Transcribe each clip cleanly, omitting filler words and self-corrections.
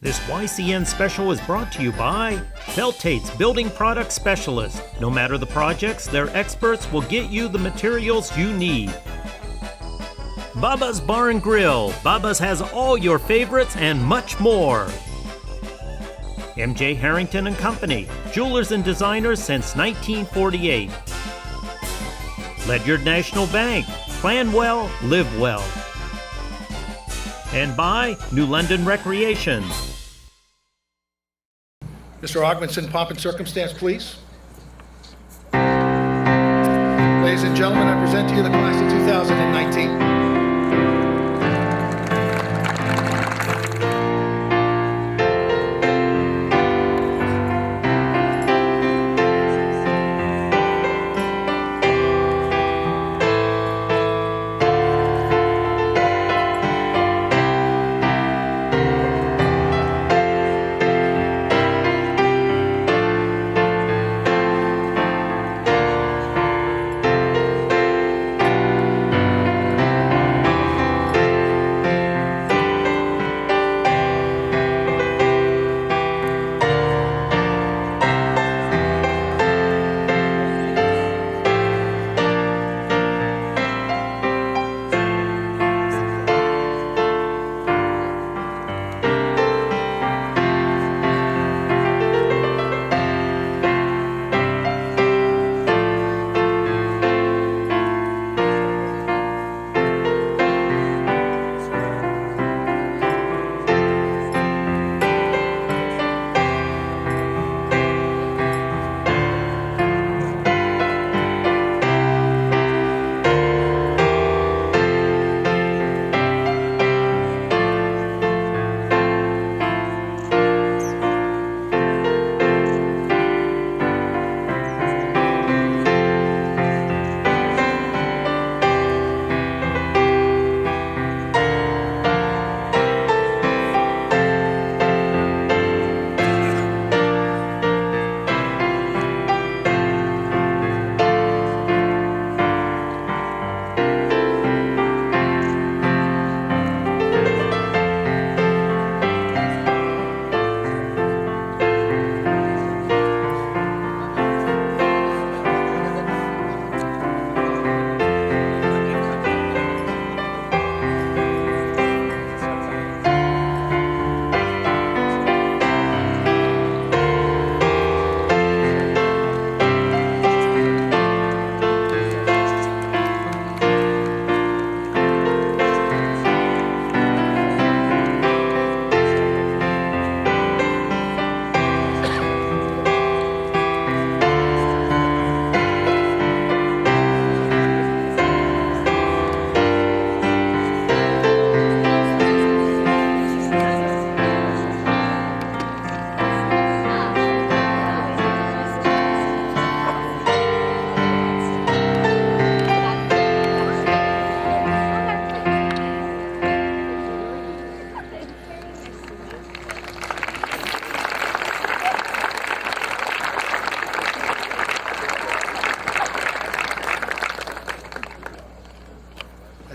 This YCN special is brought to you by Feltate's Building Product Specialist. No matter the projects, their experts will get you the materials you need. Baba's Bar and Grill. Baba's has all your favorites and much more. MJ Harrington and Company, jewelers and designers since 1948. Ledyard National Bank. Plan well, live well. And by New London Recreation. Mr. Ogmanson, pomp and circumstance, please. Ladies and gentlemen, I present to you the class of 2019.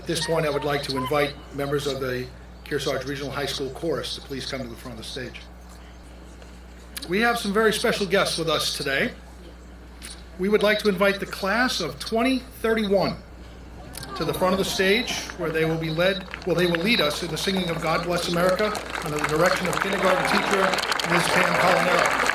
At this point, I would like to invite members of the Kearsarge Regional High School Chorus to please come to the front of the stage. We have some very special guests with us today. We would like to invite the class of 2031 to the front of the stage, where they will lead us in the singing of God Bless America under the direction of kindergarten teacher Ms. Pam Colinero.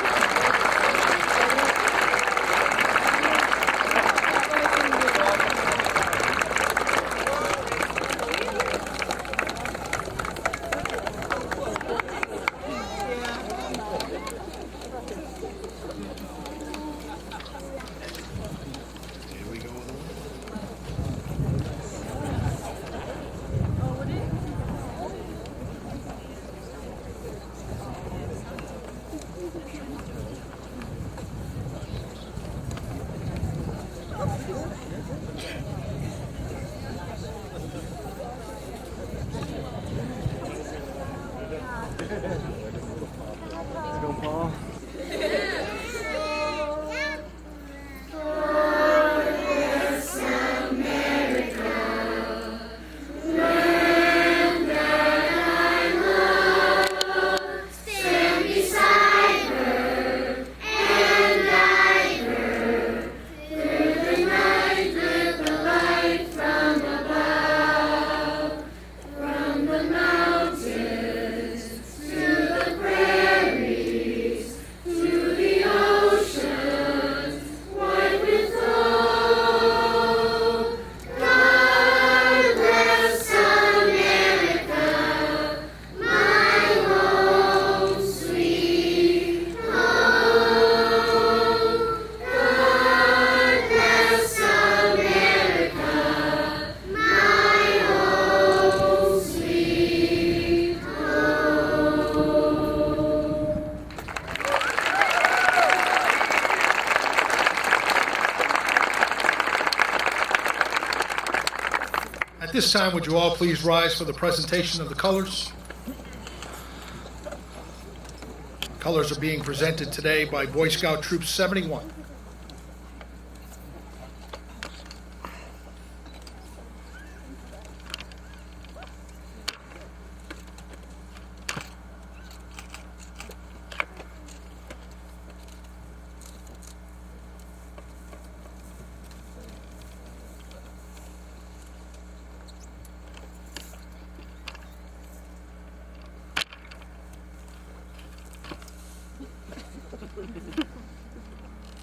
Let's go, Paul. this time, would you all please rise for the presentation of the colors? Colors are being presented today by Boy Scout Troop 71.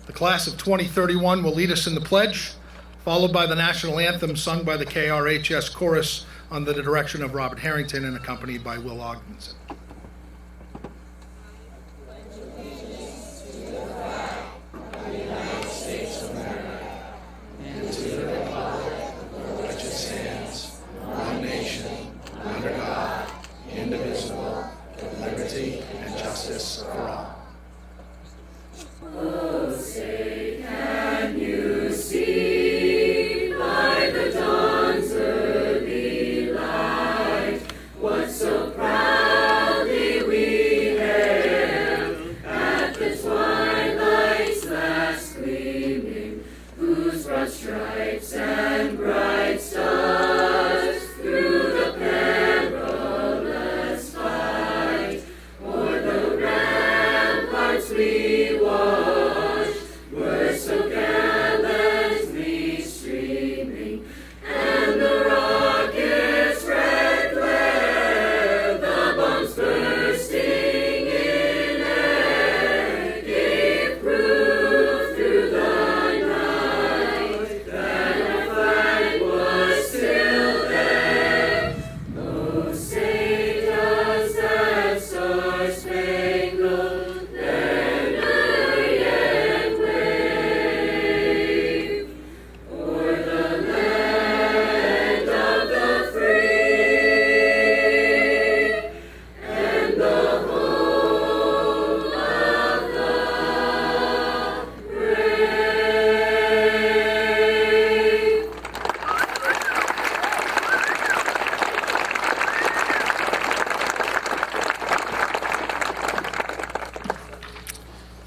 The class of 2031 will lead us in the pledge, followed by the national anthem sung by the KRHS chorus under the direction of Robert Harrington and accompanied by Will Ogdenson.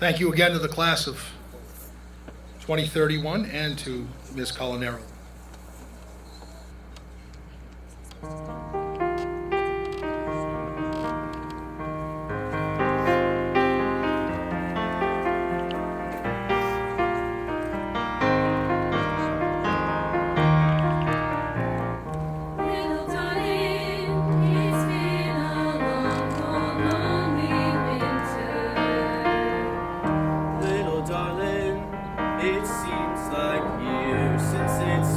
Thank you again to the class of 2031 and to Ms. Colinero. It seems like years since it's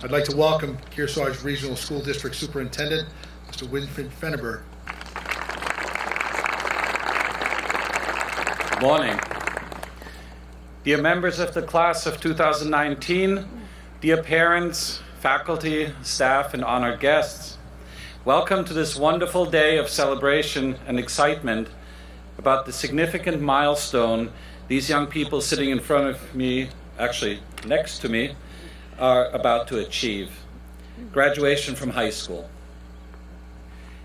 I'd like to welcome Kearsarge Regional School District Superintendent, Mr. Winfried Fenneberg. Good morning. Dear members of the class of 2019, dear parents, faculty, staff, and honored guests, welcome to this wonderful day of celebration and excitement about the significant milestone these young people sitting in front of me, actually next to me, are about to achieve: graduation from high school.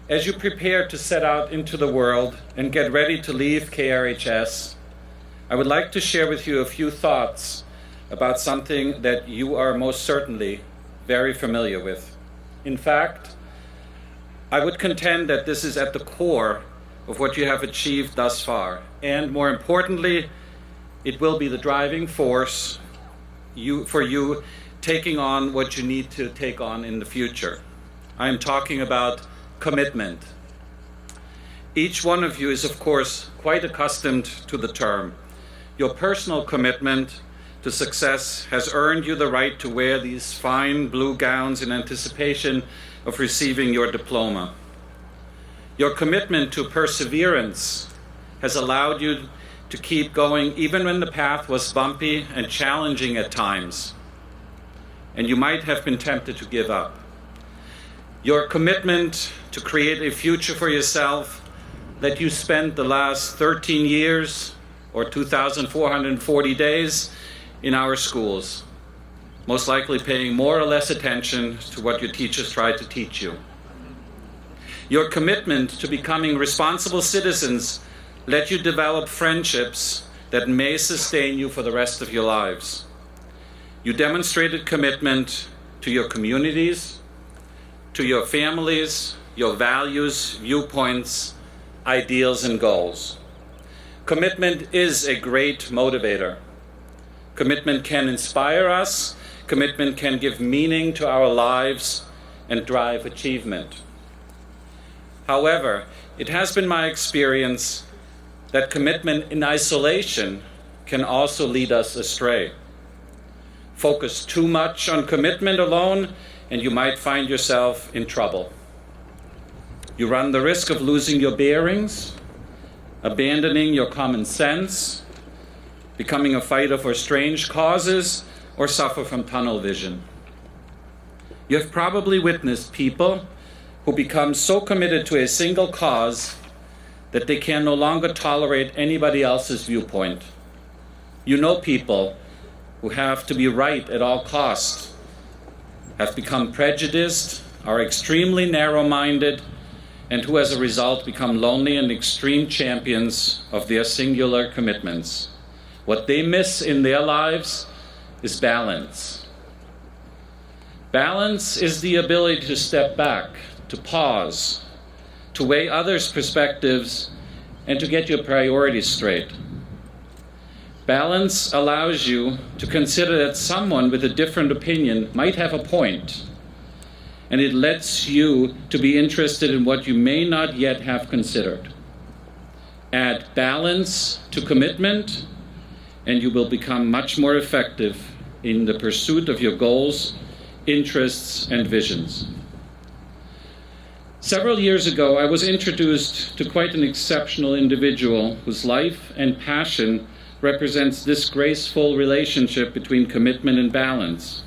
As you prepare to set out into the world and get ready to leave KRHS, I would like to share with you a few thoughts about something that you are most certainly very familiar with. In fact, I would contend that this is at the core of what you have achieved thus far, and more importantly, it will be the driving force for you taking on what you need to take on in the future. I am talking about commitment. Each one of you is, of course, quite accustomed to the term. Your personal commitment to success has earned you the right to wear these fine blue gowns in anticipation of receiving your diploma. Your commitment to perseverance has allowed you to keep going even when the path was bumpy and challenging at times, and you might have been tempted to give up. Your commitment to create a future for yourself that you spent the last 13 years or 2,440 days in our schools, most likely paying more or less attention to what your teachers tried to teach you. Your commitment to becoming responsible citizens let you develop friendships that may sustain you for the rest of your lives. You demonstrated commitment to your communities, to your families, your values, viewpoints, ideals, and goals. Commitment is a great motivator. Commitment can inspire us. Commitment can give meaning to our lives and drive achievement. However, it has been my experience that commitment in isolation can also lead us astray. Focus too much on commitment alone, and you might find yourself in trouble. You run the risk of losing your bearings, abandoning your common sense, becoming a fighter for strange causes, or suffer from tunnel vision. You have probably witnessed people who become so committed to a single cause that they can no longer tolerate anybody else's viewpoint. You know people who have to be right at all costs, have become prejudiced, are extremely narrow-minded, and who as a result become lonely and extreme champions of their singular commitments. What they miss in their lives is balance. Balance is the ability to step back, to pause, to weigh others' perspectives, and to get your priorities straight. Balance allows you to consider that someone with a different opinion might have a point, and it lets you to be interested in what you may not yet have considered. Add balance to commitment, and you will become much more effective in the pursuit of your goals, interests, and visions. Several years ago, I was introduced to quite an exceptional individual whose life and passion represents this graceful relationship between commitment and balance.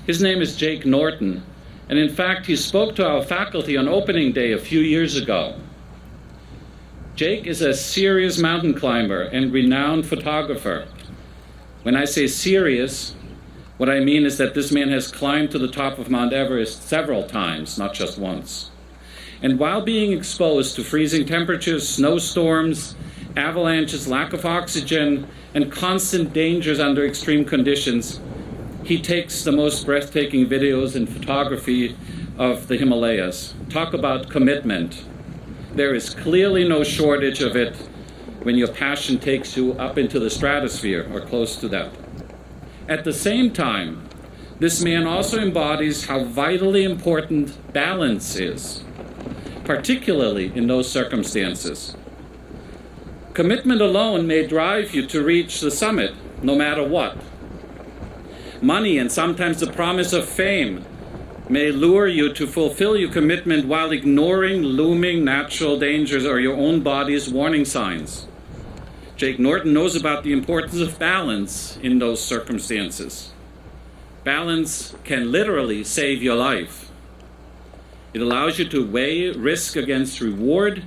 His name is Jake Norton, and in fact, he spoke to our faculty on opening day a few years ago. Jake is a serious mountain climber and renowned photographer. When I say serious, what I mean is that this man has climbed to the top of Mount Everest several times, not just once. And while being exposed to freezing temperatures, snowstorms, avalanches, lack of oxygen, and constant dangers under extreme conditions, he takes the most breathtaking videos and photography of the Himalayas. Talk about commitment. There is clearly no shortage of it when your passion takes you up into the stratosphere or close to that. At the same time, this man also embodies how vitally important balance is, particularly in those circumstances. Commitment alone may drive you to reach the summit, no matter what. Money and sometimes the promise of fame may lure you to fulfill your commitment while ignoring looming natural dangers or your own body's warning signs. Jake Norton knows about the importance of balance in those circumstances. Balance can literally save your life. It allows you to weigh risk against reward.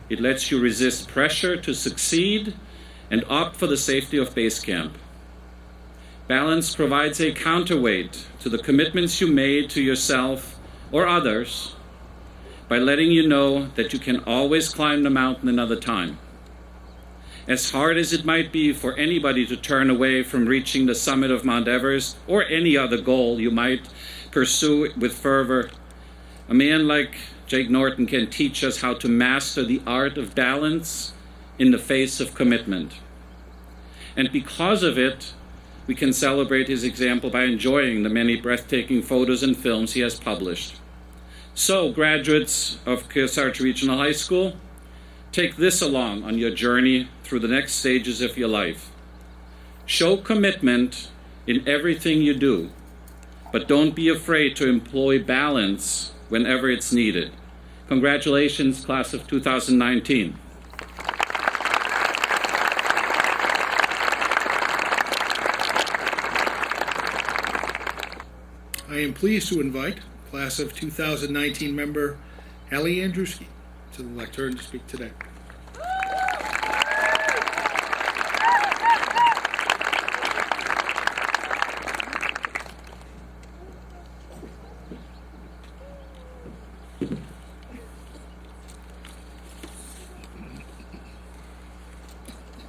It lets you resist pressure to succeed and opt for the safety of base camp. Balance provides a counterweight to the commitments you made to yourself or others by letting you know that you can always climb the mountain another time. As hard as it might be for anybody to turn away from reaching the summit of Mount Everest or any other goal you might pursue with fervor, a man like Jake Norton can teach us how to master the art of balance in the face of commitment. And because of it, we can celebrate his example by enjoying the many breathtaking photos and films he has published. So, graduates of Kearsarge Regional High School, take this along on your journey through the next stages of your life. Show commitment in everything you do, but don't be afraid to employ balance whenever it's needed. Congratulations, class of 2019. I am pleased to invite class of 2019 member Ellie Andruski to the lectern to speak today.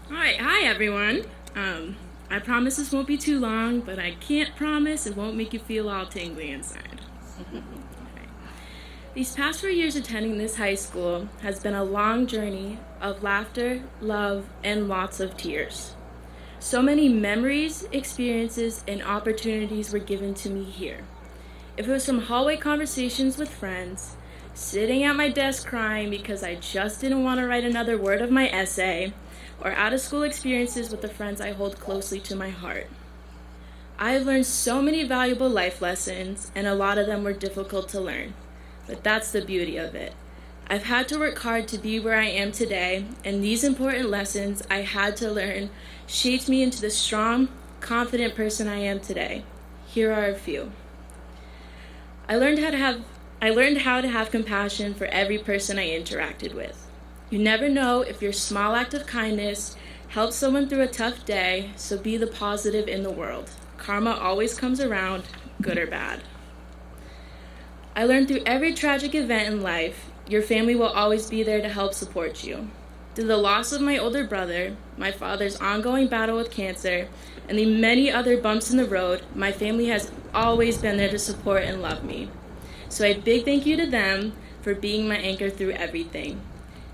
Hi everyone. I promise this won't be too long, but I can't promise it won't make you feel all tingly inside. Okay. These past 4 years attending this high school has been a long journey of laughter, love, and lots of tears. So many memories, experiences, and opportunities were given to me here. If it was from hallway conversations with friends, sitting at my desk crying because I just didn't want to write another word of my essay, or out-of-school experiences with the friends I hold closely to my heart. I have learned so many valuable life lessons, and a lot of them were difficult to learn. But that's the beauty of it. I've had to work hard to be where I am today, and these important lessons I had to learn shaped me into the strong, confident person I am today. Here are a few. I learned how to have compassion for every person I interacted with. You never know if your small act of kindness helps someone through a tough day, so be the positive in the world. Karma always comes around, good or bad. I learned through every tragic event in life, your family will always be there to help support you. Through the loss of my older brother, my father's ongoing battle with cancer, and the many other bumps in the road, my family has always been there to support and love me. So a big thank you to them for being my anchor through everything.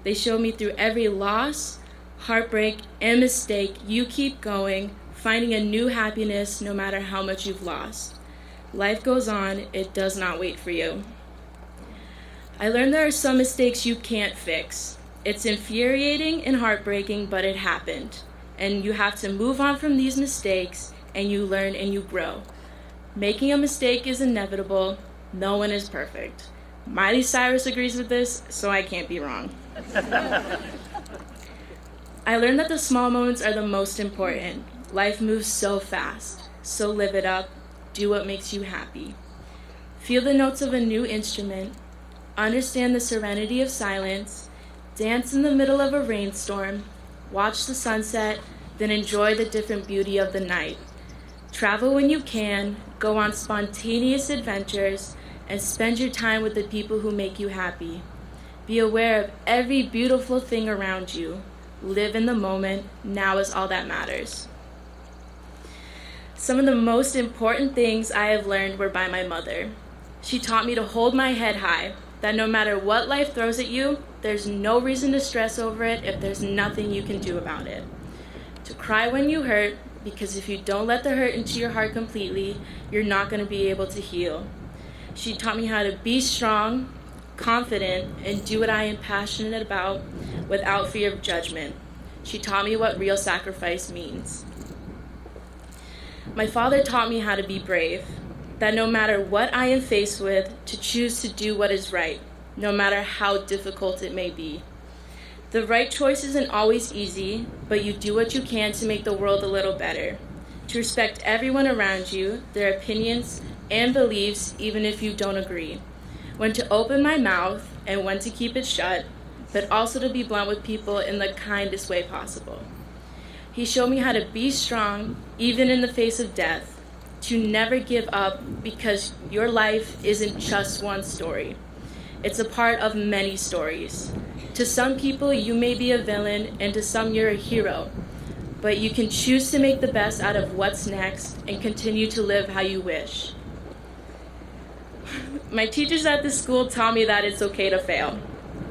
They showed me through every loss, heartbreak, and mistake, you keep going, finding a new happiness no matter how much you've lost. Life goes on, it does not wait for you. I learned there are some mistakes you can't fix. It's infuriating and heartbreaking, but it happened. And you have to move on from these mistakes, and you learn and you grow. Making a mistake is inevitable. No one is perfect. Miley Cyrus agrees with this, so I can't be wrong. I learned that the small moments are the most important. Life moves so fast, so live it up. Do what makes you happy. Feel the notes of a new instrument. Understand the serenity of silence. Dance in the middle of a rainstorm. Watch the sunset, then enjoy the different beauty of the night. Travel when you can. Go on spontaneous adventures. And spend your time with the people who make you happy. Be aware of every beautiful thing around you. Live in the moment. Now is all that matters. Some of the most important things I have learned were by my mother. She taught me to hold my head high, that no matter what life throws at you, there's no reason to stress over it if there's nothing you can do about it. To cry when you hurt, because if you don't let the hurt into your heart completely, you're not going to be able to heal. She taught me how to be strong, confident, and do what I am passionate about without fear of judgment. She taught me what real sacrifice means. My father taught me how to be brave, that no matter what I am faced with, to choose to do what is right, no matter how difficult it may be. The right choice isn't always easy, but you do what you can to make the world a little better, to respect everyone around you, their opinions and beliefs, even if you don't agree, when to open my mouth and when to keep it shut, but also to be blunt with people in the kindest way possible. He showed me how to be strong, even in the face of death, to never give up because your life isn't just one story. It's a part of many stories. To some people, you may be a villain, and to some, you're a hero. But you can choose to make the best out of what's next and continue to live how you wish. My teachers at this school taught me that it's okay to fail.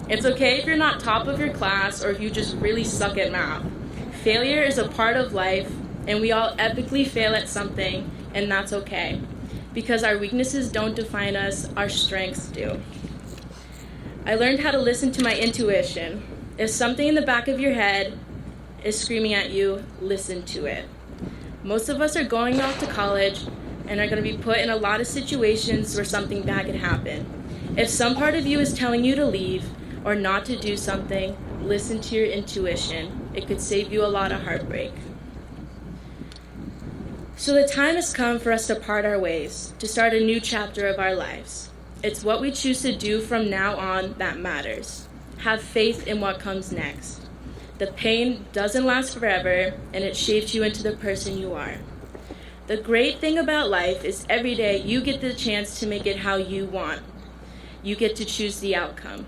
It's okay if you're not top of your class or if you just really suck at math. Failure is a part of life, and we all epically fail at something, and that's okay. Because our weaknesses don't define us, our strengths do. I learned how to listen to my intuition. If something in the back of your head is screaming at you, listen to it. Most of us are going off to college and are going to be put in a lot of situations where something bad could happen. If some part of you is telling you to leave or not to do something, listen to your intuition. It could save you a lot of heartbreak. So the time has come for us to part our ways, to start a new chapter of our lives. It's what we choose to do from now on that matters. Have faith in what comes next. The pain doesn't last forever, and it shapes you into the person you are. The great thing about life is every day you get the chance to make it how you want. You get to choose the outcome.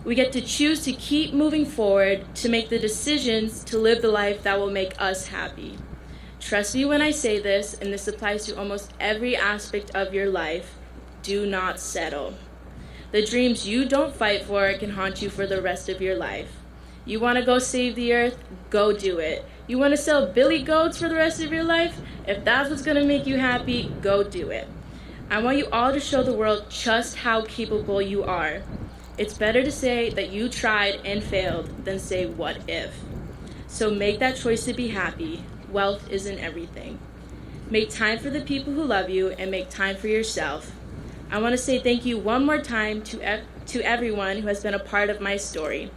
We get to choose to keep moving forward, to make the decisions to live the life that will make us happy. Trust me when I say this, and this applies to almost every aspect of your life. Do not settle. The dreams you don't fight for can haunt you for the rest of your life. You want to go save the earth? Go do it. You want to sell billy goats for the rest of your life? If that's what's going to make you happy, go do it. I want you all to show the world just how capable you are. It's better to say that you tried and failed than say what if. So make that choice to be happy. Wealth isn't everything. Make time for the people who love you and make time for yourself. I want to say thank you one more time to everyone who has been a part of my story.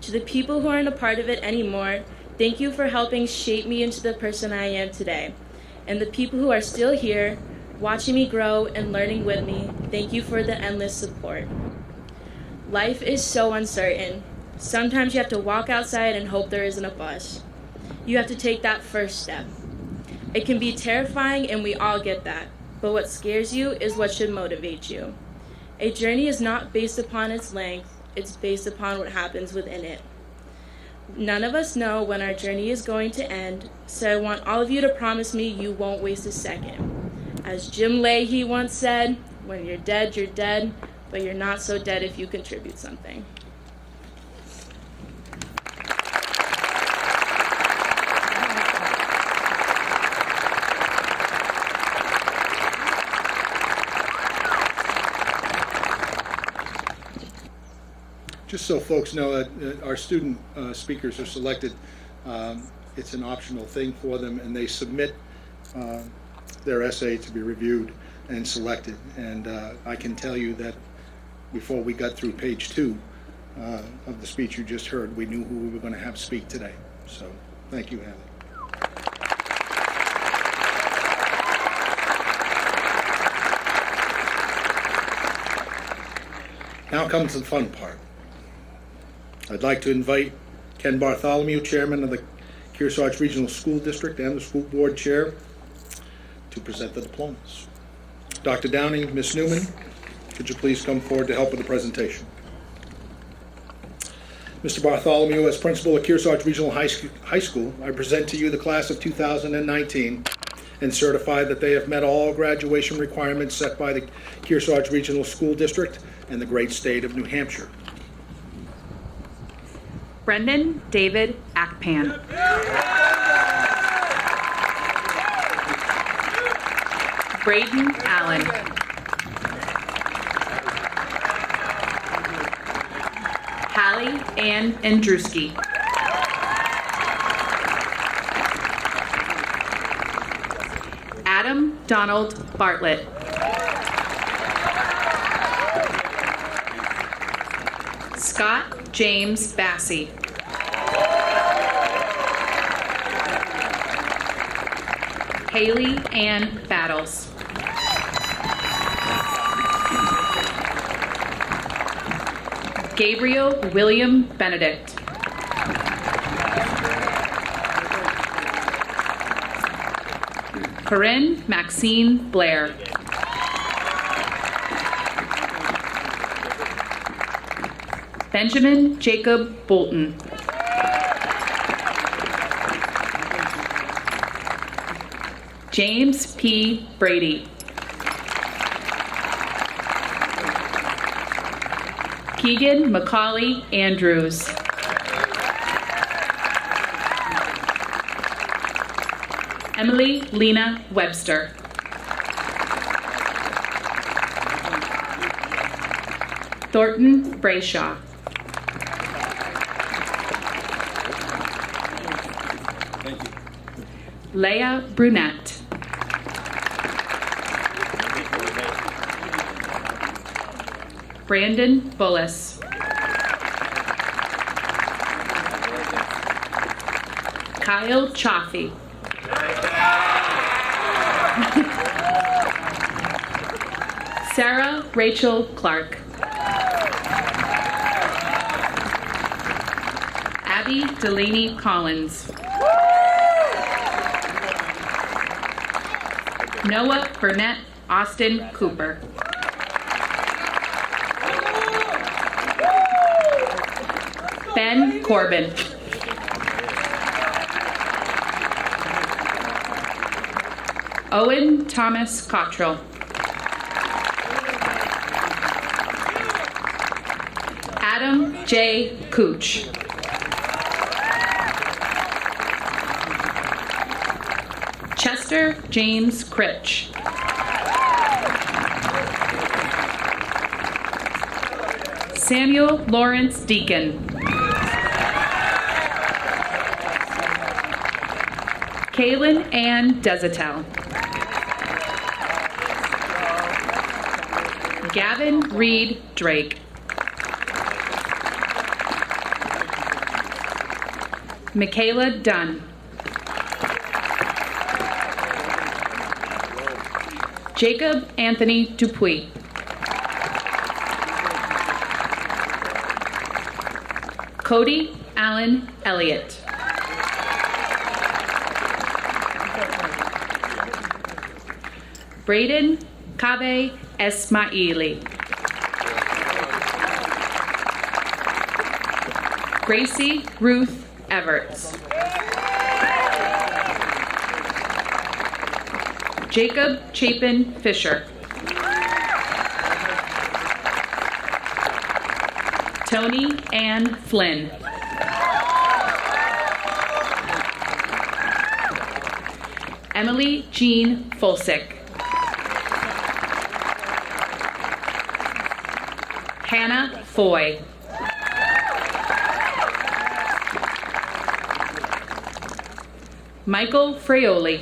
To the people who aren't a part of it anymore, thank you for helping shape me into the person I am today. And the people who are still here, watching me grow and learning with me, thank you for the endless support. Life is so uncertain. Sometimes you have to walk outside and hope there isn't a bus. You have to take that first step. It can be terrifying, and we all get that. But what scares you is what should motivate you. A journey is not based upon its length, it's based upon what happens within it. None of us know when our journey is going to end, so I want all of you to promise me you won't waste a second. As Jim Leahy once said, when you're dead, but you're not so dead if you contribute something. Just so folks know that our student speakers are selected, it's an optional thing for them, and they submit their essay to be reviewed and selected. And I can tell you that before we got through page 2 of the speech you just heard, we knew who we were going to have speak today. So thank you, Hallie. Now comes the fun part. I'd like to invite Ken Bartholomew, Chairman of the Kearsarge Regional School District and the School Board Chair, to present the diplomas. Dr. Downing, Ms. Newman, could you please come forward to help with the presentation? Mr. Bartholomew, as principal of Kearsarge Regional High School, I present to you the class of 2019 and certify that they have met all graduation requirements set by the Kearsarge Regional School District and the great state of New Hampshire. Brendan David Akpan. Braden Allen. Hallie Ann Andruski. Adam Donald Bartlett. Scott James Bassey. Haley Ann Battles. Gabriel William Benedict. Corinne Maxine Blair. Benjamin Jacob Bolton. James P. Brady. Keegan Macaulay Andrews. Emily Lena Webster. Thornton Brayshaw. Leah Brunette. Brandon Bullis. Kyle Chaffee. Sarah Rachel Clark. Abby Delaney Collins. Noah Burnett Austin Cooper. Ben Corbin. Owen Thomas Cottrell. Adam J. Cooch. Chester James Critch. Samuel Lawrence Deacon. Kaylin Ann Desatel. Gavin Reed Drake. Michaela Dunn. Jacob Anthony Dupuis. Cody Allen Elliott. Braden Kabe Esmaili. Gracie Ruth Everts. Jacob Chapin Fisher. Tony Ann Flynn. Emily Jean Fulsick. Hannah Foy. Michael Fraioli.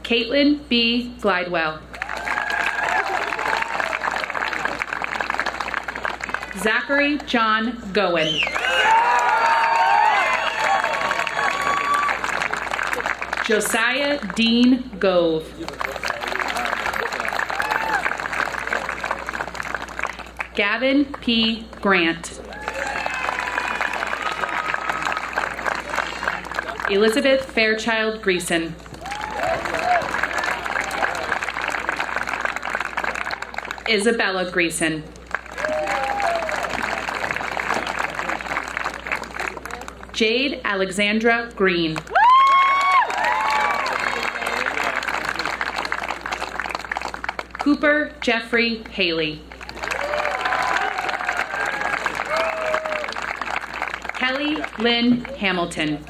Caitlin B. Glidewell. Zachary John Gowen. Josiah Dean Gove. Gavin P. Grant. Elizabeth Fairchild Greason. Isabella Greason. Jade Alexandra Green. Cooper Jeffrey Haley. Kelly Lynn Hamilton.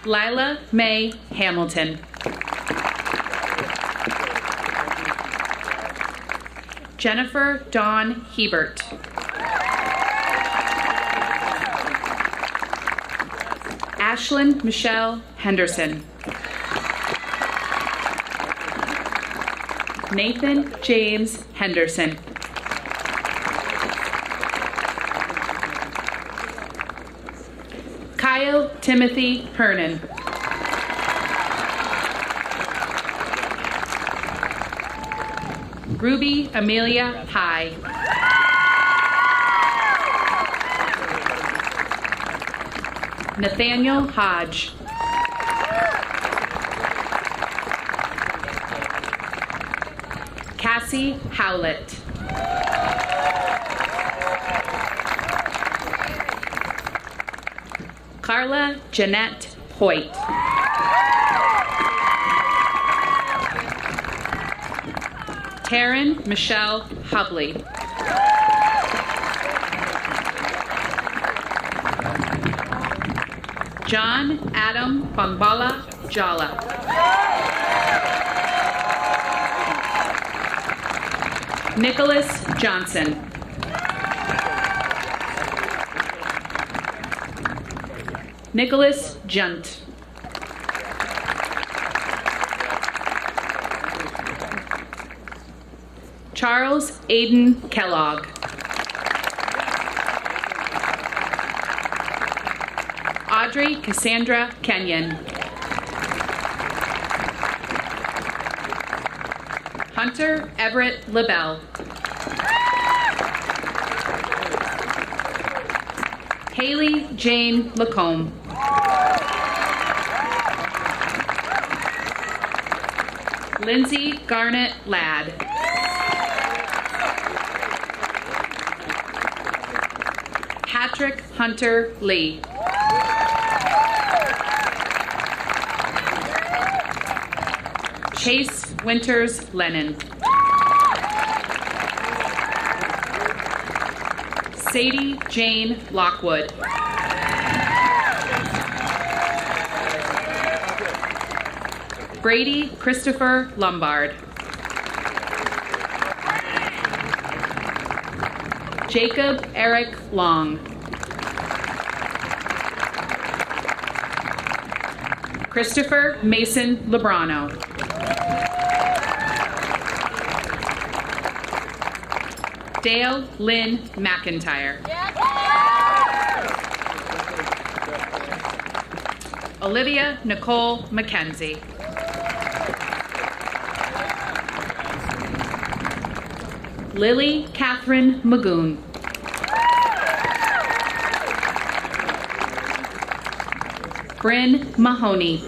Lila Mae Hamilton. Jennifer Dawn Hebert. Ashlyn Michelle Henderson. Nathan James Henderson. Kyle Timothy Hernan. Ruby Amelia High. Nathaniel Hodge. Cassie Howlett. Carla Jeanette Hoyt. Taryn Michelle Hubley. John Adam Bambala Jala. Nicholas Johnson. Nicholas Junt. Charles Aiden Kellogg. Audrey Cassandra Kenyon. Hunter Everett LaBelle. Haley Jane Lacombe. Lindsay Garnett Ladd. Patrick Hunter Lee. Chase Winters Lennon. Sadie Jane Lockwood. Brady Christopher Lombard. Jacob Eric Long. Christopher Mason Lebrano. Dale Lynn McIntyre. Olivia Nicole McKenzie. Lily Catherine Magoon. Bryn Mahoney.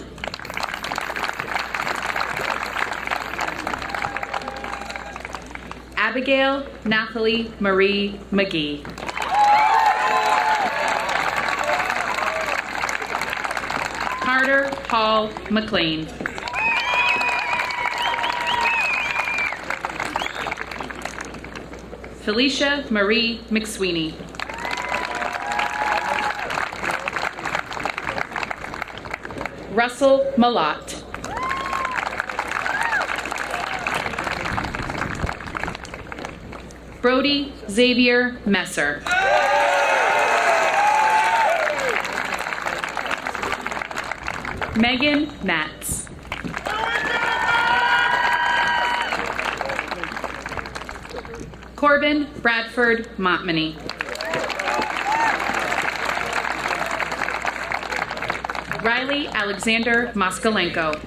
Abigail Nathalie Marie McGee. Carter Paul McLean. Felicia Marie McSweeney. Russell Malott. Brody Xavier Messer. Megan Matz. Corbin Bradford Montmany. Riley Alexander Moskalenko.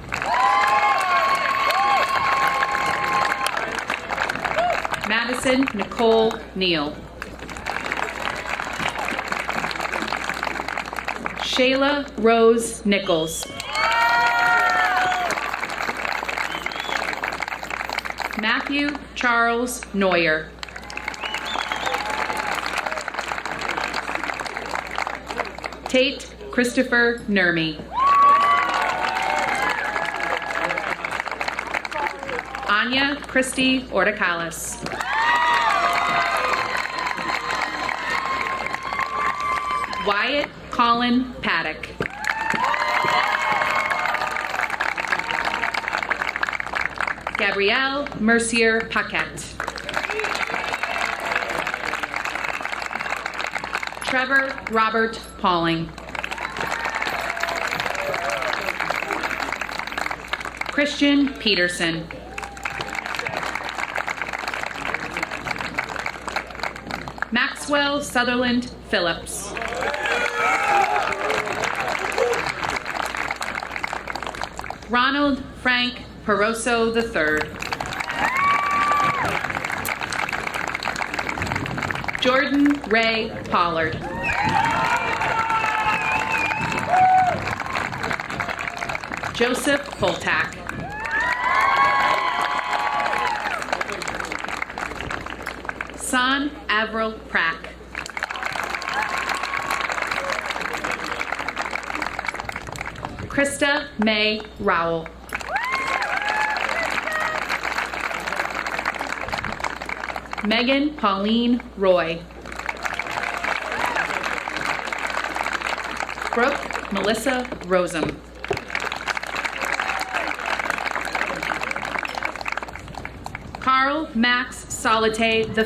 Madison Nicole Neal. Shayla Rose Nichols. Matthew Charles Neuer. Tate Christopher Nurmi. Anya Christy Orticalis. Wyatt Colin Paddock. Gabrielle Mercier Paquette. Trevor Robert Pauling. Christian Peterson. Maxwell Sutherland Phillips. Ronald Frank Peroso III. Jordan Ray Pollard. Joseph Poltak. San Avril Prack. Krista May Rowell. Megan Pauline Roy. Brooke Melissa Rosem. Carl Max Solite V.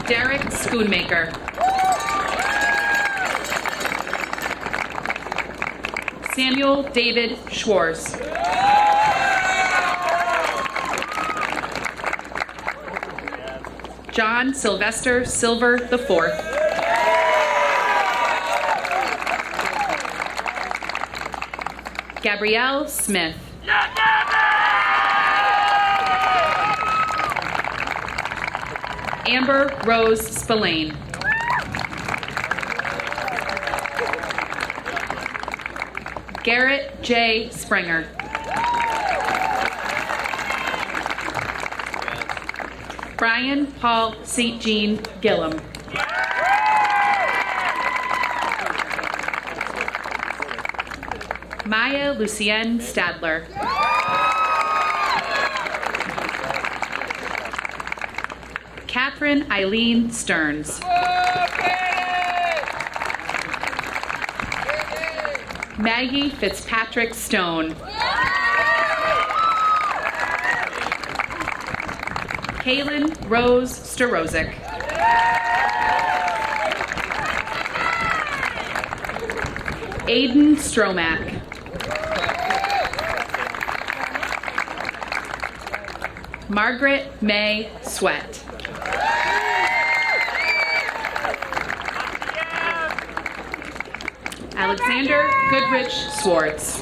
Derek Schoonmaker. Samuel David Schwartz. John Sylvester Silver IV. Gabrielle Smith. Amber Rose Spillane. Garrett J. Springer. Brian Paul St. Jean Gillum. Maya Lucienne Stadler. Catherine Eileen Stearns. Maggie Fitzpatrick Stone. Kaylin Rose Starozic. Aiden Stromack. Margaret May Sweat. Alexander Goodrich Swartz.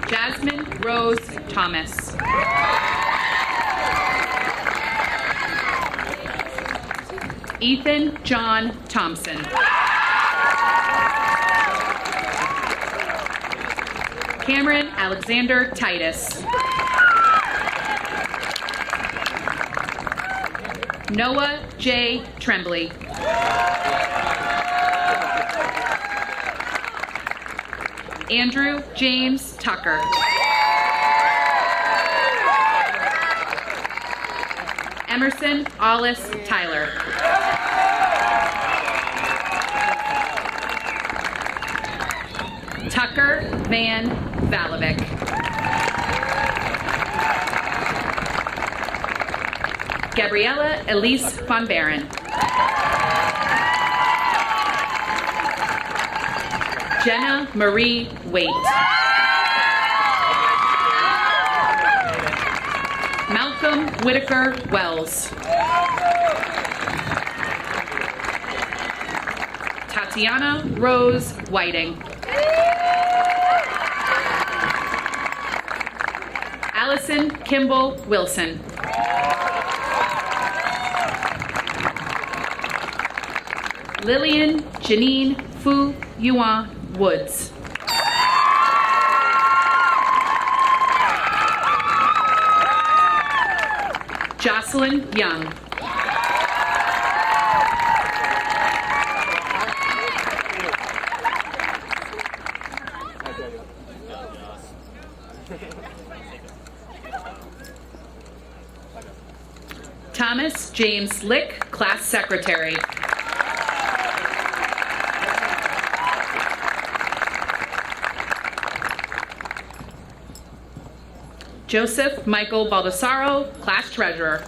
Jasmine Rose Thomas. Ethan John Thompson. Cameron Alexander Titus. Noah J. Tremblay. Andrew James Tucker. Emerson Hollis Tyler. Tucker Van Valovic. Gabriella Elise von Baron. Jenna Marie Waite. Malcolm Whitaker Wells. Tatiana Rose Whiting. Allison Kimball Wilson. Lillian Janine Fu Yuan Woods. Jocelyn Young. Thomas James Lick, Class Secretary. Joseph Michael Baldessaro, Class Treasurer.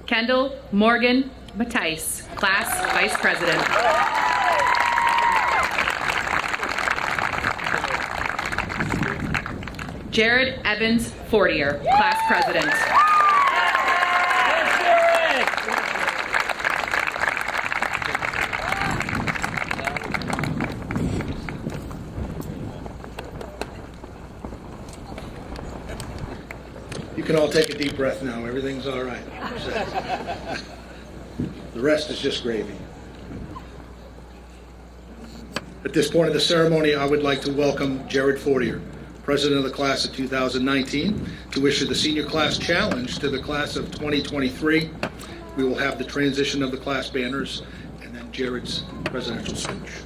Kendall Morgan Mattice, Class Vice President. Jared Evans Fortier, Class President. You can all take a deep breath now. Everything's all right. The rest is just gravy. At this point in the ceremony, I would like to welcome Jared Fortier, President of the class of 2019, to issue the Senior Class Challenge to the class of 2023. We will have the transition of the class banners and then Jared's presidential speech.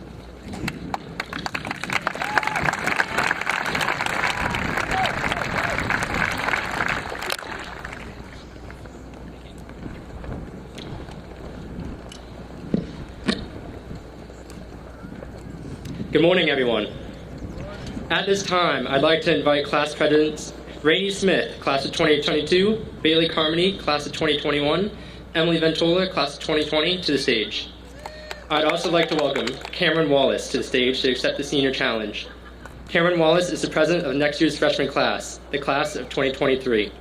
Good morning, everyone. At this time, I'd like to invite class presidents Rainey Smith, class of 2022, Bailey Carmody, class of 2021, Emily Ventola, class of 2020, to the stage. I'd also like to welcome Cameron Wallace to the stage to accept the senior challenge. Cameron Wallace is the president of next year's freshman class, the class of 2023.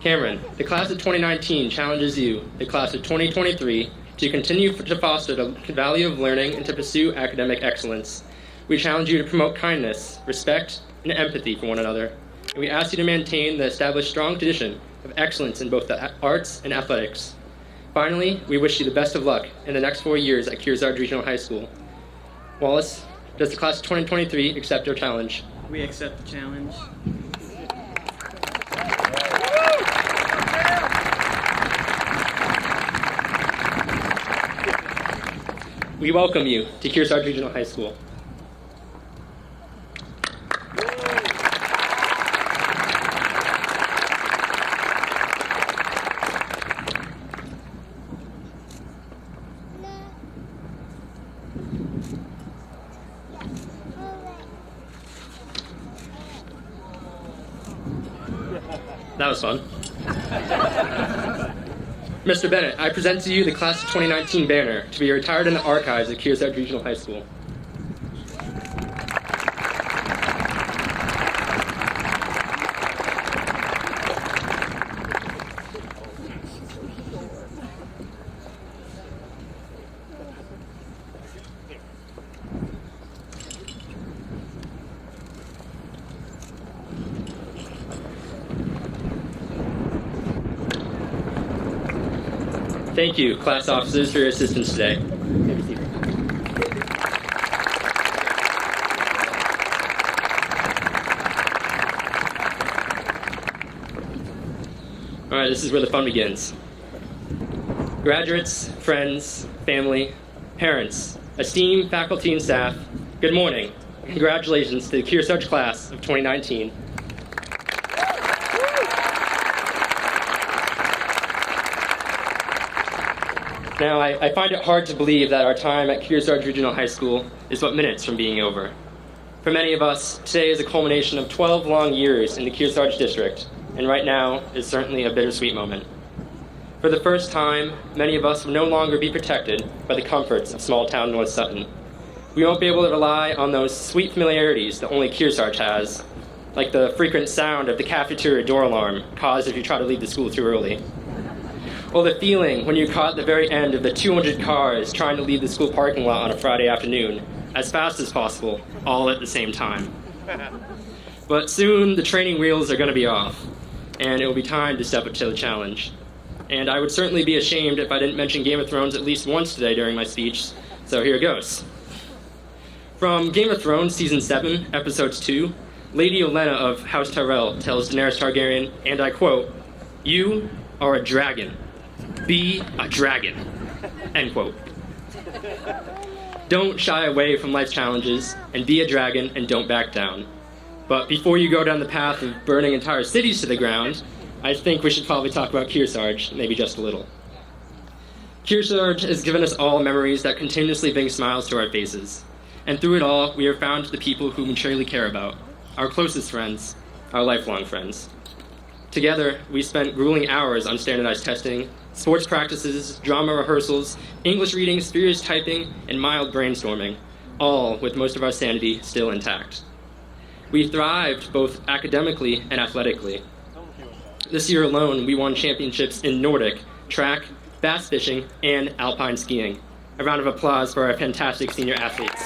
Cameron, the class of 2019 challenges you, the class of 2023, to continue to foster the value of learning and to pursue academic excellence. We challenge you to promote kindness, respect, and empathy for one another. And we ask you to maintain the established strong tradition of excellence in both the arts and athletics. Finally, we wish you the best of luck in the next 4 years at Kearsarge Regional High School. Wallace, does the class of 2023 accept your challenge? We accept the challenge. We welcome you to Kearsarge Regional High School. That was fun. Mr. Bennett, I present to you the class of 2019 banner to be retired in the archives at Kearsarge Regional High School. Thank you, class officers, for your assistance today. All right, this is where the fun begins. Graduates, friends, family, parents, esteemed faculty and staff, good morning. Congratulations to the Kearsarge class of 2019. Now, I find it hard to believe that our time at Kearsarge Regional High School is but minutes from being over. For many of us, today is a culmination of 12 long years in the Kearsarge district, and right now is certainly a bittersweet moment. For the first time, many of us will no longer be protected by the comforts of small-town North Sutton. We won't be able to rely on those sweet familiarities that only Kearsarge has, like the frequent sound of the cafeteria door alarm caused if you try to leave the school too early. Or the feeling when you're caught at the very end of the 200 cars trying to leave the school parking lot on a Friday afternoon, as fast as possible, all at the same time. But soon, the training wheels are going to be off, and it will be time to step up to the challenge. And I would certainly be ashamed if I didn't mention Game of Thrones at least once today during my speech, so here goes. From Game of Thrones Season 7, Episode 2, Lady Olenna of House Tyrell tells Daenerys Targaryen, and I quote, "You are a dragon. Be a dragon." End quote. Don't shy away from life's challenges, and be a dragon and don't back down. But before you go down the path of burning entire cities to the ground, I think we should probably talk about Kearsarge, maybe just a little. Kearsarge has given us all memories that continuously bring smiles to our faces. And through it all, we have found the people whom we truly care about, our closest friends, our lifelong friends. Together, we spent grueling hours on standardized testing, sports practices, drama rehearsals, English readings, furious typing, and mild brainstorming, all with most of our sanity still intact. We thrived both academically and athletically. This year alone, we won championships in Nordic, track, bass fishing, and alpine skiing. A round of applause for our fantastic senior athletes.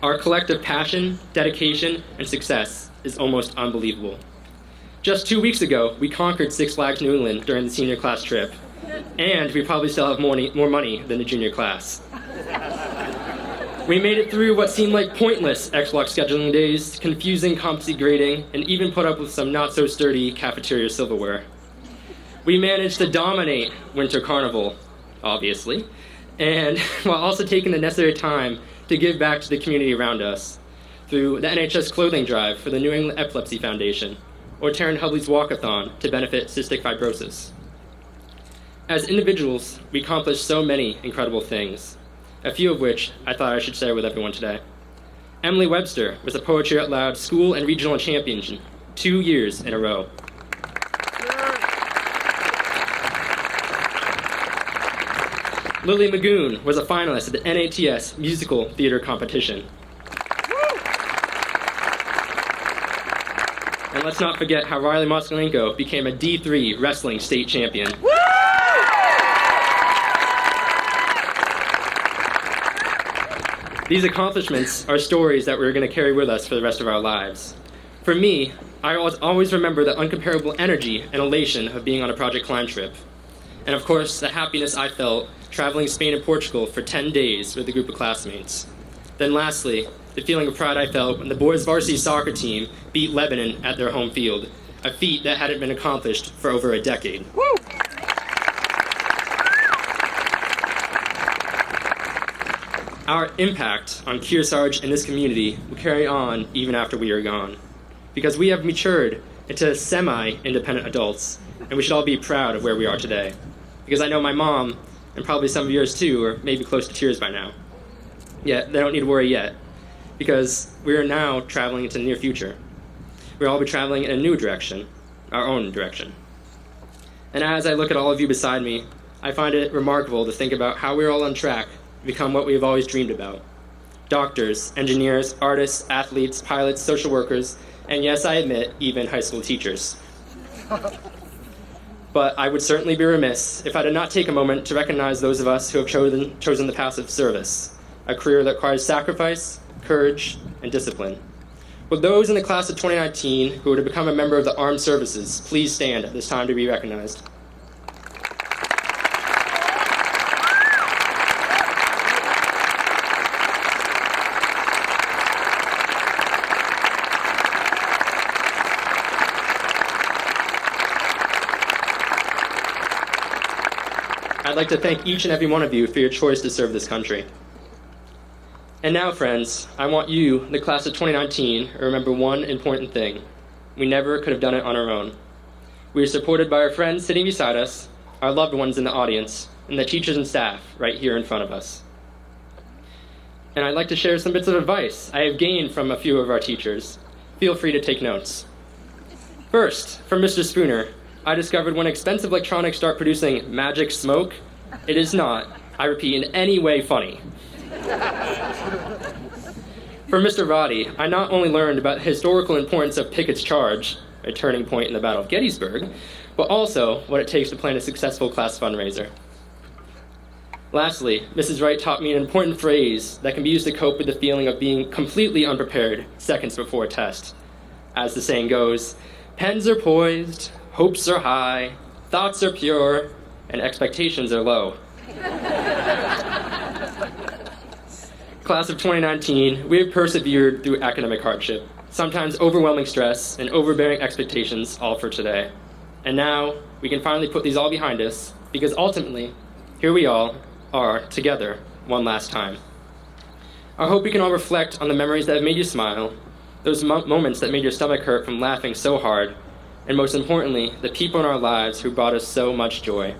Our collective passion, dedication, and success is almost unbelievable. Just 2 weeks ago, we conquered Six Flags New England during the senior class trip, and we probably still have more money than the junior class. We made it through what seemed like pointless Xbox scheduling days, confusing competency grading, and even put up with some not-so-sturdy cafeteria silverware. We managed to dominate Winter Carnival, obviously, and while also taking the necessary time to give back to the community around us through the NHS clothing drive for the New England Epilepsy Foundation, or Taryn Hubley's walkathon to benefit cystic fibrosis. As individuals, we accomplished so many incredible things, a few of which I thought I should share with everyone today. Emily Webster was a Poetry Out Loud school and regional champion 2 years in a row. Lily Magoon was a finalist at the NATS Musical Theater Competition. And let's not forget how Riley Moskalenko became a D3 wrestling state champion. These accomplishments are stories that we're going to carry with us for the rest of our lives. For me, I always remember the uncomparable energy and elation of being on a Project Climb trip. And of course, the happiness I felt traveling Spain and Portugal for 10 days with a group of classmates. Then lastly, the feeling of pride I felt when the boys' varsity soccer team beat Lebanon at their home field, a feat that hadn't been accomplished for over a decade. Woo! Our impact on Kearsarge and this community will carry on even after we are gone, because we have matured into semi-independent adults, and we should all be proud of where we are today. Because I know my mom, and probably some of yours too, are maybe close to tears by now. Yet, they don't need to worry yet, because we are now traveling into the near future. We'll all be traveling in a new direction, our own direction. And as I look at all of you beside me, I find it remarkable to think about how we're all on track to become what we have always dreamed about. Doctors, engineers, artists, athletes, pilots, social workers, and yes, I admit, even high school teachers. But I would certainly be remiss if I did not take a moment to recognize those of us who have chosen the path of service, a career that requires sacrifice, courage, and discipline. Will those in the class of 2019 who were to become a member of the armed services please stand at this time to be recognized? I'd like to thank each and every one of you for your choice to serve this country. And now, friends, I want you, the class of 2019, to remember one important thing. We never could have done it on our own. We are supported by our friends sitting beside us, our loved ones in the audience, and the teachers and staff right here in front of us. And I'd like to share some bits of advice I have gained from a few of our teachers. Feel free to take notes. First, from Mr. Spooner, I discovered when expensive electronics start producing magic smoke, it is not, I repeat, in any way funny. From Mr. Roddy, I not only learned about the historical importance of Pickett's Charge, a turning point in the Battle of Gettysburg, but also what it takes to plan a successful class fundraiser. Lastly, Mrs. Wright taught me an important phrase that can be used to cope with the feeling of being completely unprepared seconds before a test. As the saying goes, pens are poised, hopes are high, thoughts are pure, and expectations are low. Class of 2019, we have persevered through academic hardship, sometimes overwhelming stress and overbearing expectations, all for today. And now, we can finally put these all behind us, because ultimately, here we all are, together, one last time. I hope we can all reflect on the memories that have made you smile, those moments that made your stomach hurt from laughing so hard, and most importantly, the people in our lives who brought us so much joy.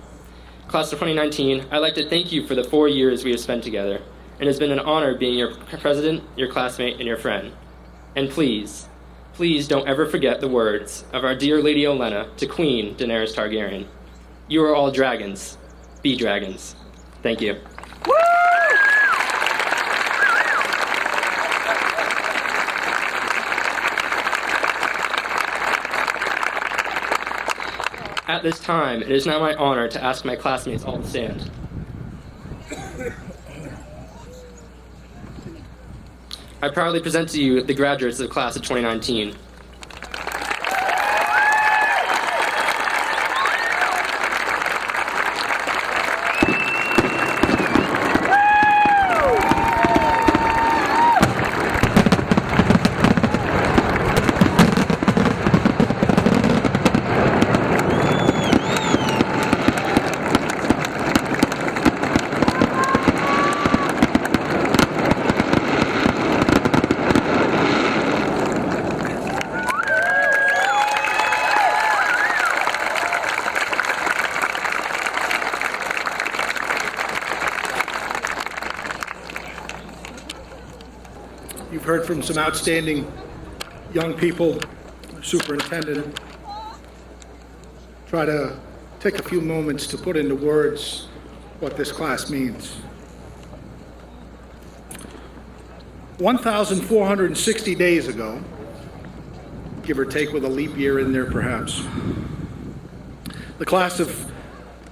Class of 2019, I'd like to thank you for the 4 years we have spent together, and it's been an honor being your president, your classmate, and your friend. And please, please don't ever forget the words of our dear Lady Olenna to Queen Daenerys Targaryen. You are all dragons. Be dragons. Thank you. At this time, it is now my honor to ask my classmates all to stand. I proudly present to you the graduates of the class of 2019. You've heard from some outstanding young people, superintendent. Try to take a few moments to put into words what this class means. 1,460 days ago, give or take with a leap year in there perhaps, the class of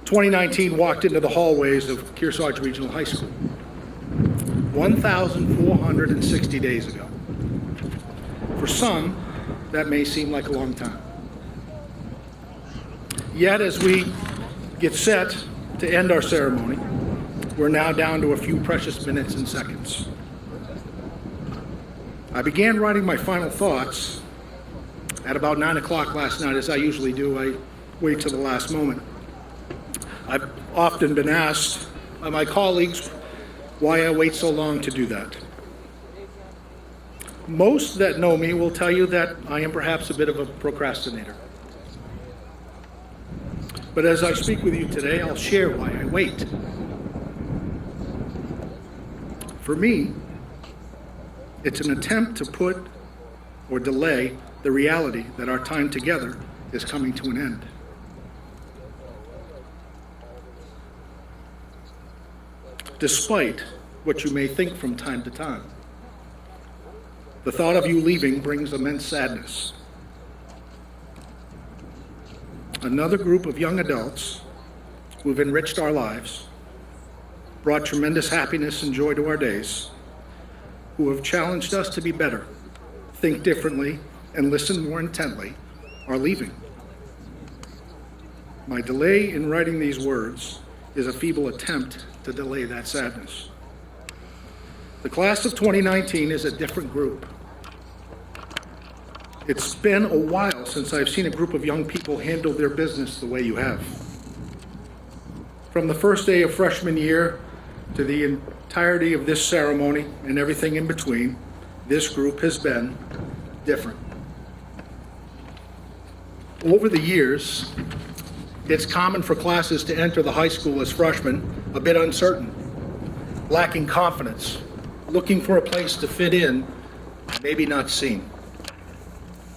2019 walked into the hallways of Kearsarge Regional High School. 1,460 days ago. For some, that may seem like a long time. Yet, as we get set to end our ceremony, we're now down to a few precious minutes and seconds. I began writing my final thoughts at about 9 o'clock last night, as I usually do. I wait till the last moment. I've often been asked by my colleagues why I wait so long to do that. Most that know me will tell you that I am perhaps a bit of a procrastinator. But as I speak with you today, I'll share why I wait. For me, it's an attempt to put or delay the reality that our time together is coming to an end. Despite what you may think from time to time, the thought of you leaving brings immense sadness. Another group of young adults who've enriched our lives, brought tremendous happiness and joy to our days, who have challenged us to be better, think differently, and listen more intently, are leaving. My delay in writing these words is a feeble attempt to delay that sadness. The class of 2019 is a different group. It's been a while since I've seen a group of young people handle their business the way you have. From the first day of freshman year to the entirety of this ceremony and everything in between, this group has been different. Over the years, it's common for classes to enter the high school as freshmen a bit uncertain, lacking confidence, looking for a place to fit in, maybe not seen.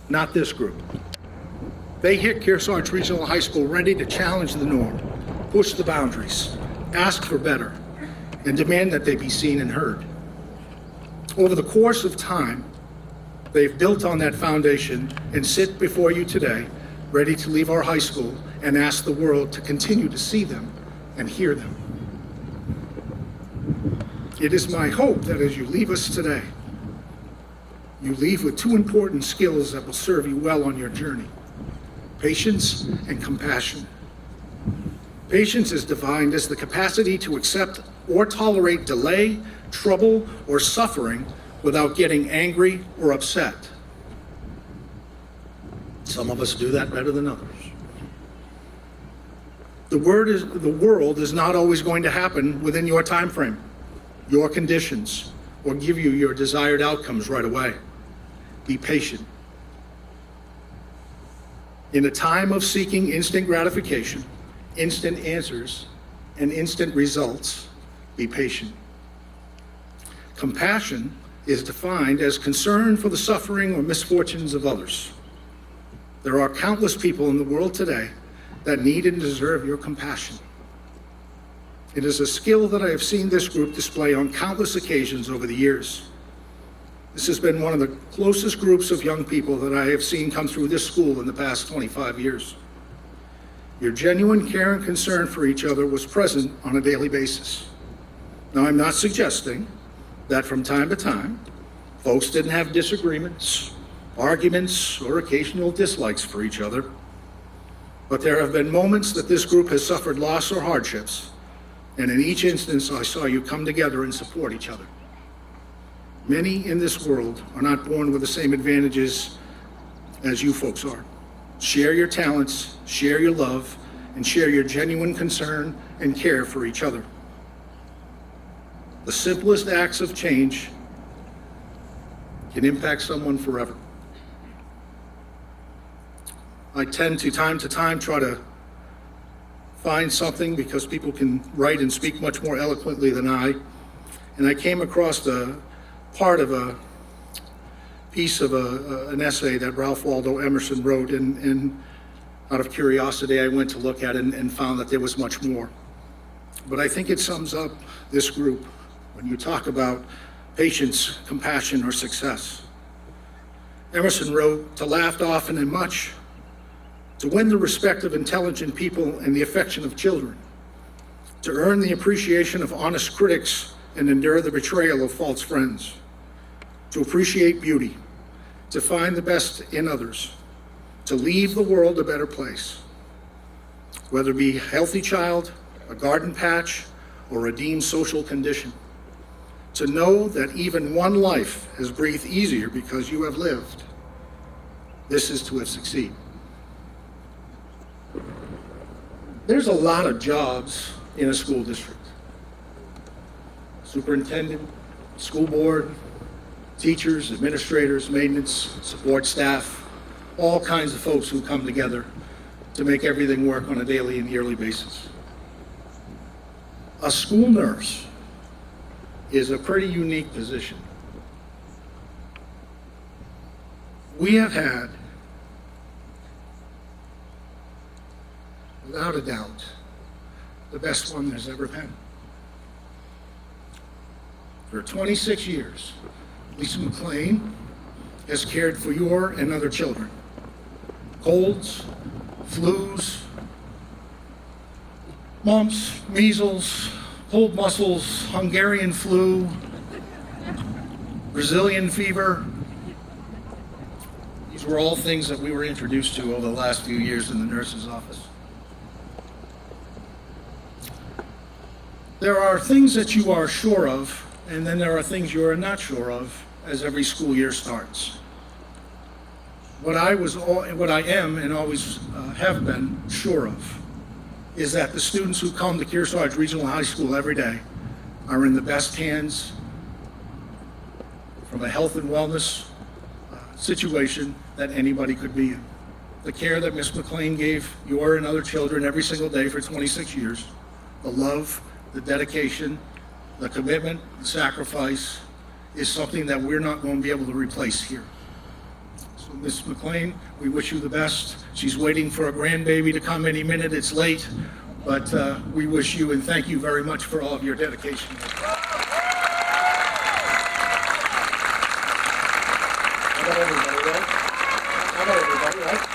Not this group. They hit Kearsarge Regional High School ready to challenge the norm, push the boundaries, ask for better, and demand that they be seen and heard. Over the course of time, they've built on that foundation and sit before you today, ready to leave our high school and ask the world to continue to see them and hear them. It is my hope that as you leave us today, you leave with two important skills that will serve you well on your journey: patience and compassion. Patience is defined as the capacity to accept or tolerate delay, trouble, or suffering without getting angry or upset. Some of us do that better than others. The world is not always going to happen within your time frame, your conditions, or give you your desired outcomes right away. Be patient. In a time of seeking instant gratification, instant answers, and instant results, be patient. Compassion is defined as concern for the suffering or misfortunes of others. There are countless people in the world today that need and deserve your compassion. It is a skill that I have seen this group display on countless occasions over the years. This has been one of the closest groups of young people that I have seen come through this school in the past 25 years. Your genuine care and concern for each other was present on a daily basis. Now, I'm not suggesting that from time to time, folks didn't have disagreements, arguments, or occasional dislikes for each other. But there have been moments that this group has suffered loss or hardships, and in each instance, I saw you come together and support each other. Many in this world are not born with the same advantages as you folks are. Share your talents, share your love, and share your genuine concern and care for each other. The simplest acts of change can impact someone forever. I tend to time try to find something because people can write and speak much more eloquently than I. And I came across the part of a piece of an essay that Ralph Waldo Emerson wrote, and out of curiosity I went to look at it and found that there was much more. But I think it sums up this group when you talk about patience, compassion, or success. Emerson wrote, "To laugh often and much, to win the respect of intelligent people and the affection of children, to earn the appreciation of honest critics and endure the betrayal of false friends, to appreciate beauty, to find the best in others, to leave the world a better place, whether it be a healthy child, a garden patch, or a deemed social condition, to know that even one life has breathed easier because you have lived. This is to have succeeded." There's a lot of jobs in a school district. Superintendent, school board, teachers, administrators, maintenance, support staff, all kinds of folks who come together to make everything work on a daily and yearly basis. A school nurse is a pretty unique position. We have had, without a doubt, the best one there's ever been. For 26 years, Lisa McLean has cared for your and other children. Colds, flus, mumps, measles, cold muscles, Hungarian flu, Brazilian fever. These were all things that we were introduced to over the last few years in the nurse's office. There are things that you are sure of, and then there are things you are not sure of as every school year starts. What I am and always have been sure of is that the students who come to Kearsarge Regional High School every day are in the best hands from a health and wellness situation that anybody could be in. The care that Ms. McLean gave your and other children every single day for 26 years, the love, the dedication, the commitment, the sacrifice is something that we're not going to be able to replace here. So Ms. McLean, we wish you the best. She's waiting for a grandbaby to come any minute. It's late, but we wish you and thank you very much for all of your dedication. How about everybody, right? How about everybody, right?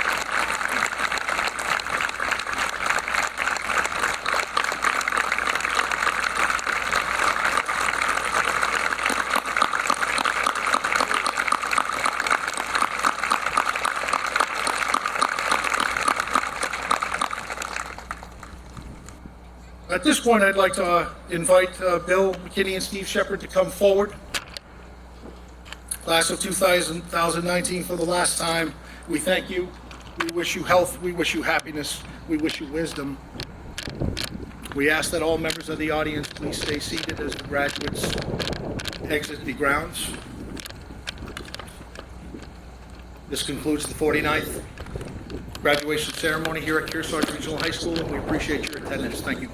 At this point, I'd like to invite Bill McKinney and Steve Shepard to come forward. Class of 2019, for the last time, we thank you. We wish you health. We wish you happiness. We wish you wisdom. We ask that all members of the audience please stay seated as the graduates exit the grounds. This concludes the 49th graduation ceremony here at Kearsarge Regional High School, and we appreciate your attendance. Thank you.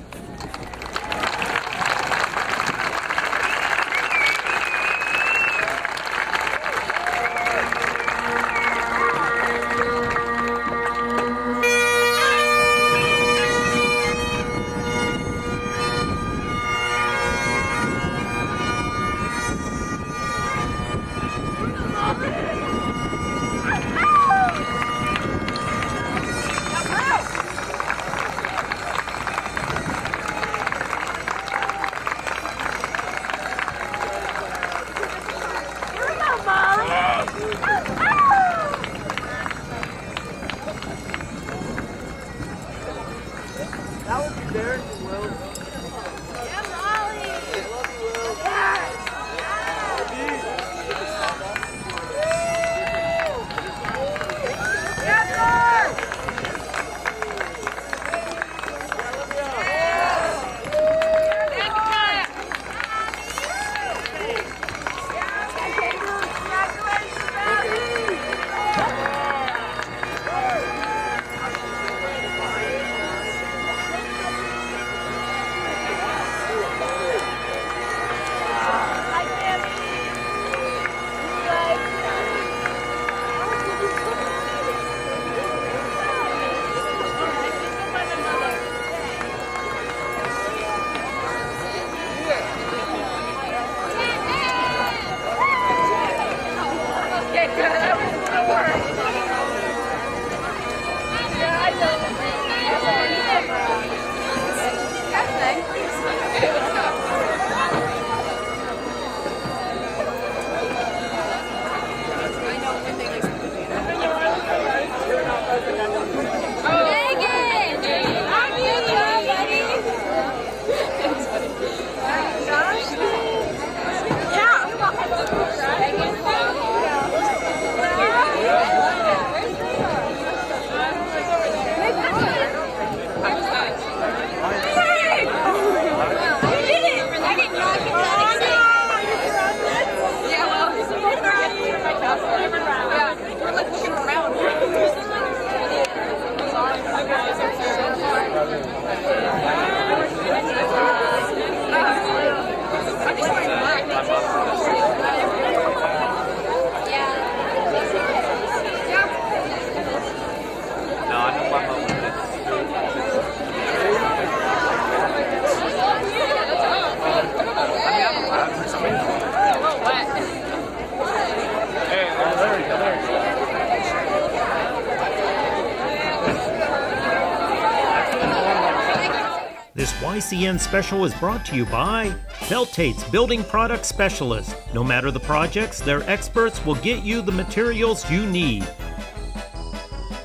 This YCN special is brought to you by Feltate's Building Product Specialist. No matter the projects, their experts will get you the materials you need.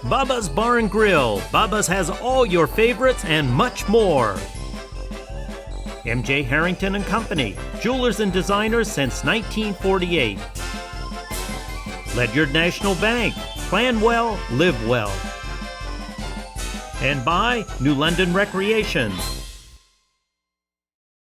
Baba's Bar and Grill. Baba's has all your favorites and much more. MJ Harrington and Company, jewelers and designers since 1948. Ledyard National Bank. Plan well, live well. And by New London Recreation.